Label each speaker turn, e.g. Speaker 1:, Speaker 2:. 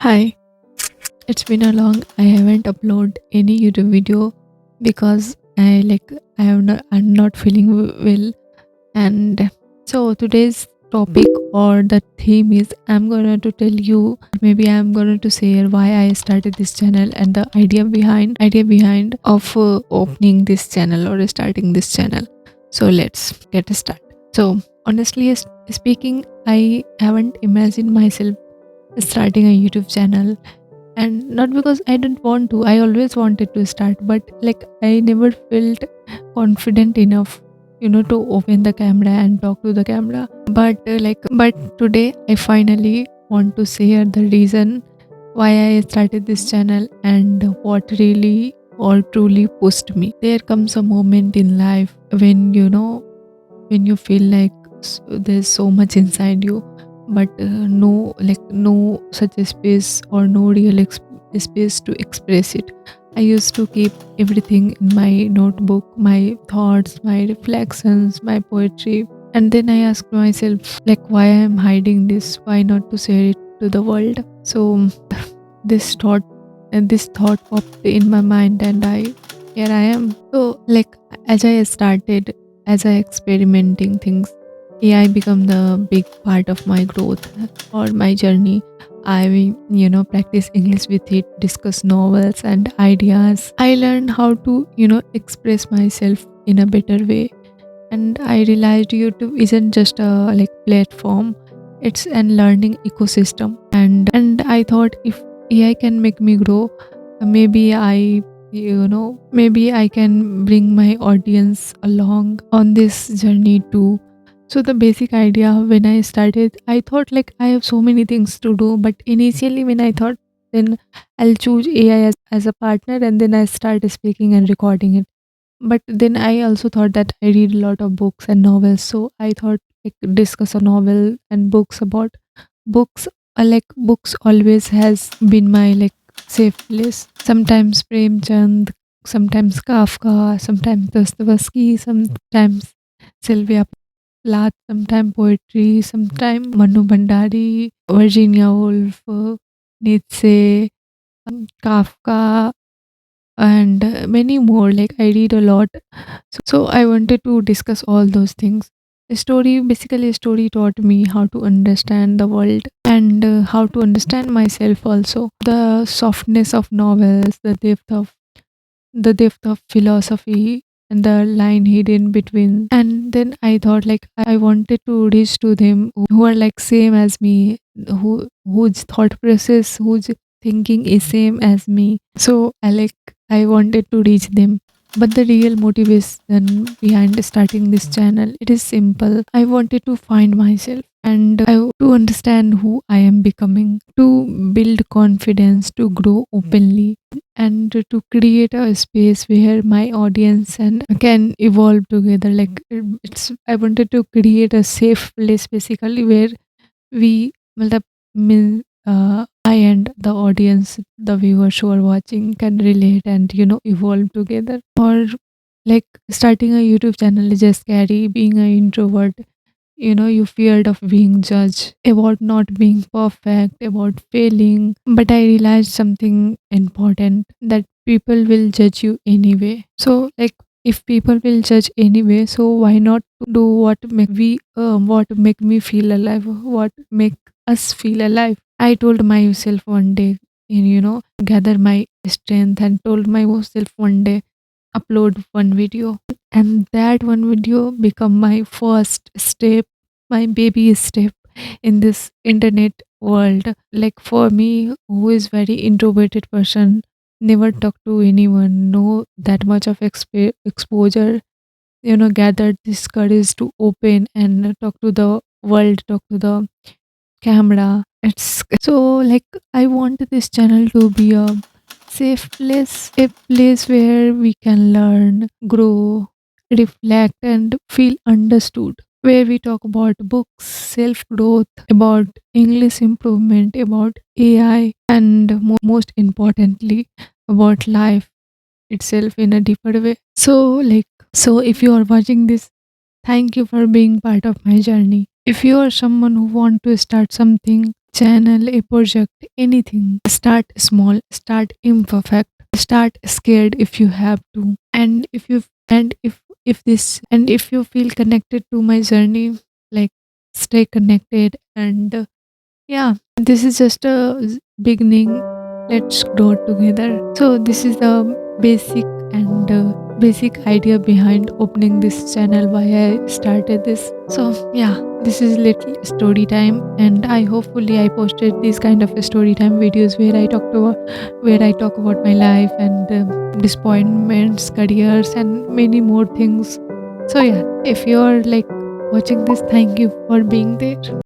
Speaker 1: Hi, it's been a long. I haven't uploaded any YouTube video because I'm not feeling well, and so today's topic or the theme is I'm gonna to tell you, maybe I'm gonna to share why I started this channel and the idea behind of opening this channel or starting this channel. So let's get started. So honestly speaking, I haven't imagined myself starting a YouTube channel, and not because I didn't want to. I always wanted to start, but I never felt confident enough, to open the camera and talk to the camera. But today I finally want to share the reason why I started this channel and what really or truly pushed me. There comes a moment in life when when you feel like there's so much inside you, but no such a space or no real space to express it. I used to keep everything in my notebook, my thoughts, my reflections, my poetry, and then I asked myself, why I'm hiding this, why not to share it to the world. So this thought this thought popped in my mind, and I here I am. So as I experimenting things, AI become the big part of my growth or my journey. I practice English with it, discuss novels and ideas. I learned how to express myself in a better way, and I realized YouTube isn't just a platform, it's an learning ecosystem. And I thought, if AI can make me grow, maybe I can bring my audience along on this journey too. So the basic idea, when I started, I thought I have so many things to do, but initially when I thought, then I'll choose AI as a partner, and then I start speaking and recording it. But then I also thought that I read a lot of books and novels, so I thought discuss a novel and books about books. Books always has been my safe place. Sometimes Premchand, sometimes Kafka, sometimes Dostoevsky, sometimes Sylvia Plath, sometimes poetry, sometimes Manu Bhandari, Virginia Woolf, Nietzsche, Kafka, and many more. I read a lot, so I wanted to discuss all those things. A story taught me how to understand the world, and how to understand myself also. The softness of novels, the depth of philosophy, and the line hidden between. And then I thought, I wanted to reach to them who are same as me, whose thought process, whose thinking is same as me. So I wanted to reach them. But the real motivation behind starting this channel, it is simple. I wanted to find myself, and to understand who I am becoming, to build confidence, to grow openly, and to create a space where my audience and can evolve together. It's I wanted to create a safe place, basically, where we matlab, I and the audience, the viewers who are watching, can relate and evolve together. Or starting a YouTube channel is just scary. Being an introvert, you feared of being judged, about not being perfect, about failing. But I realized something important, that people will judge you anyway. So if people will judge anyway, so why not do what make me feel alive, what make us feel alive. I told myself one day, and gather my strength, and told myself one day, upload one video, and that one video become my first step, my baby step in this internet world. For me, who is very introverted person, never talk to anyone, no that much of exposure, gathered this courage to open and talk to the world, talk to the camera. It's so I want this channel to be a safe place, a place where we can learn, grow, reflect, and feel understood. Where we talk about books, self growth, about English improvement, about AI, and most importantly, about life itself in a deeper way. So if you are watching this, thank you for being part of my journey. If you are someone who want to start something, channel, a project, anything, start small, start imperfect, start scared if you have to. And if you feel connected to my journey, like stay connected and yeah, this is just a beginning. Let's grow together. So this is the basic and basic idea behind opening this channel. Why I started this. So yeah, this is little story time, and I hopefully I posted these kind of story time videos where I talk about my life and disappointments, careers, and many more things. So yeah, if you're like watching this, thank you for being there.